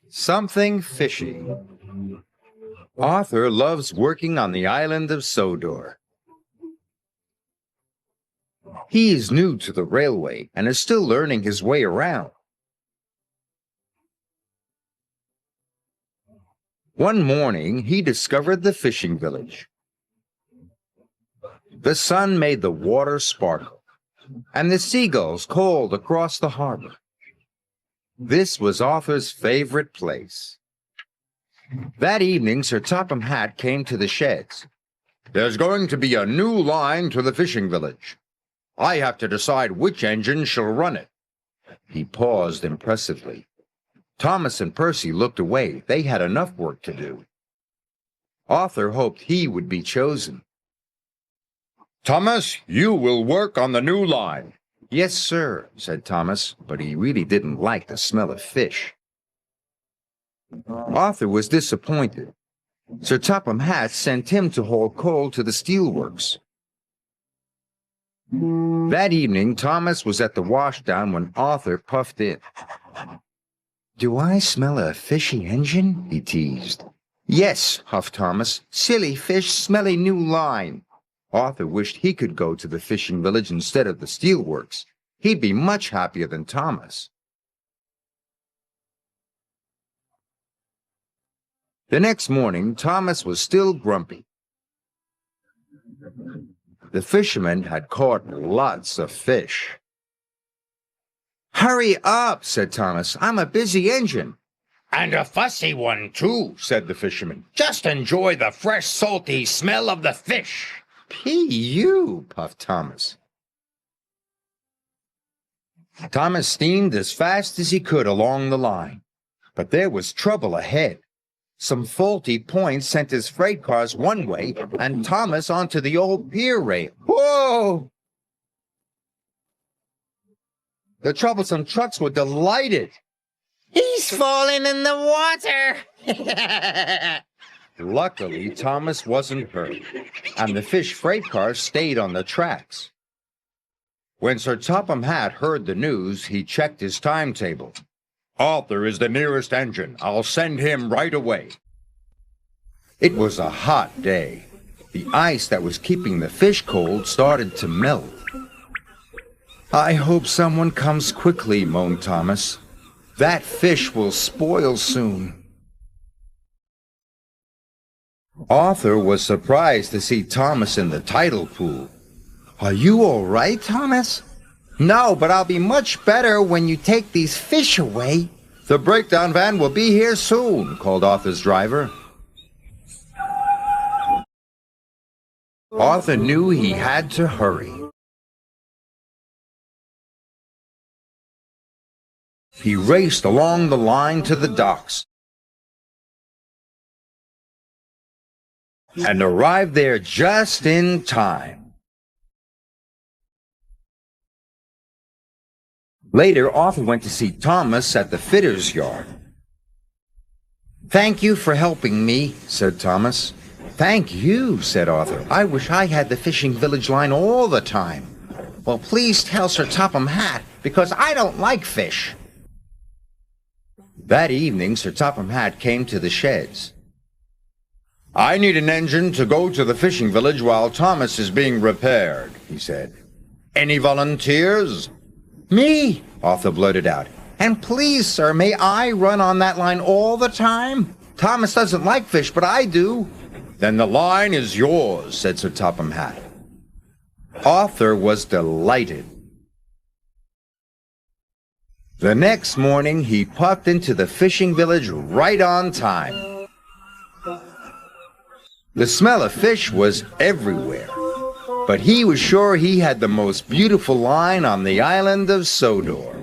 Something fishy. Arthur loves working on the island of Sodor. He is new to the railway and is still learning his way around. One morning, he discovered the fishing village. The sun made the water sparkle, and the seagulls called across the harbor. This was Arthur's favorite place. That evening, Sir Topham Hatt came to the sheds. "There's going to be a new line to the fishing village. I have to decide which engine shall run it." He paused impressively. Thomas and Percy looked away. They had enough work to do. Arthur hoped he would be chosen. "Thomas, you will work on the new line." "Yes, sir," said Thomas, but he really didn't like the smell of fish. Arthur was disappointed. Sir Topham Hatt sent him to haul coal to the steelworks. That evening, Thomas was at the washdown when Arthur puffed in. "Do I smell a fishy engine?" he teased. "Yes," huffed Thomas. "Silly fish, smelly new line." Arthur wished he could go to the fishing village instead of the steelworks. He'd be much happier than Thomas. The next morning, Thomas was still grumpy. The fishermen had caught lots of fish. "Hurry up," said Thomas. "I'm a busy engine." "And a fussy one, too," said the fisherman. "Just enjoy the fresh, salty smell of the fish." "P.U.," puffed Thomas. Thomas steamed as fast as he could along the line. But there was trouble ahead. Some faulty points sent his freight cars one way and Thomas onto the old pier rail. Whoa! The troublesome trucks were delighted. "He's falling in the water!" Luckily, Thomas wasn't hurt, and the fish freight car stayed on the tracks. When Sir Topham Hatt heard the news, he checked his timetable. "Arthur is the nearest engine. I'll send him right away." It was a hot day. The ice that was keeping the fish cold started to melt. "I hope someone comes quickly," moaned Thomas. "That fish will spoil soon." Arthur was surprised to see Thomas in the tidal pool. "Are you all right, Thomas?" "No, but I'll be much better when you take these fish away." "The breakdown van will be here soon," called Arthur's driver. Arthur knew he had to hurry. He raced along the line to the docks and arrived there just in time. Later, Arthur went to see Thomas at the fitter's yard. "Thank you for helping me," said Thomas. "Thank you," said Arthur. "I wish I had the fishing village line all the time." "Well, please tell Sir Topham Hatt, because I don't like fish." That evening, Sir Topham Hatt came to the sheds. "I need an engine to go to the fishing village while Thomas is being repaired," he said. "Any volunteers?" "Me," Arthur blurted out. "And please, sir, may I run on that line all the time? Thomas doesn't like fish, but I do." "Then the line is yours," said Sir Topham Hatt. Arthur was delighted. The next morning, he popped into the fishing village right on time. The smell of fish was everywhere, but he was sure he had the most beautiful line on the island of Sodor.